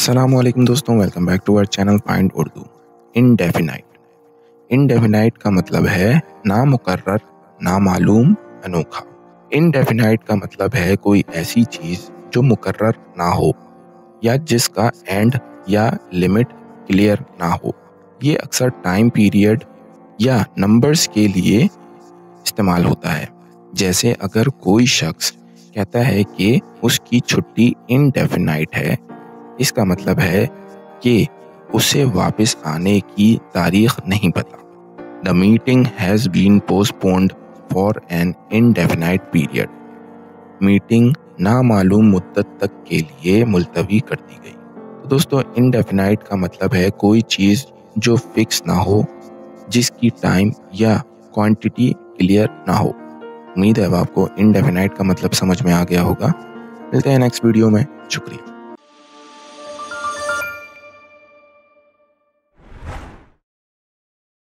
अस्सलाम वालेकुम दोस्तों, welcome back to our channel find Urdu. Indefinite का मतलब है नामुकर्रर, नामालूम, अनोखा। इनडेफिनाइट का मतलब है कोई ऐसी चीज जो मुकर्रर ना हो या जिसका एंड या लिमिट क्लियर ना हो। ये अक्सर टाइम पीरियड या नंबर्स के लिए इस्तेमाल होता है। जैसे अगर कोई शख्स कहता है कि उसकी छुट्टी इनडेफिनाइट है, इसका मतलब है कि उसे वापस आने की तारीख नहीं पता। The meeting has been postponed for an indefinite period. Meeting नामालूम मुद्दत तक के लिए मुलतवी कर दी गई। तो दोस्तों, इनडेफिनाइट का मतलब है कोई चीज़ जो फिक्स ना हो, जिसकी टाइम या क्वांटिटी क्लियर ना हो। उम्मीद है अब आपको इनडेफिनाइट का मतलब समझ में आ गया होगा। मिलते हैं नेक्स्ट वीडियो में। शुक्रिया।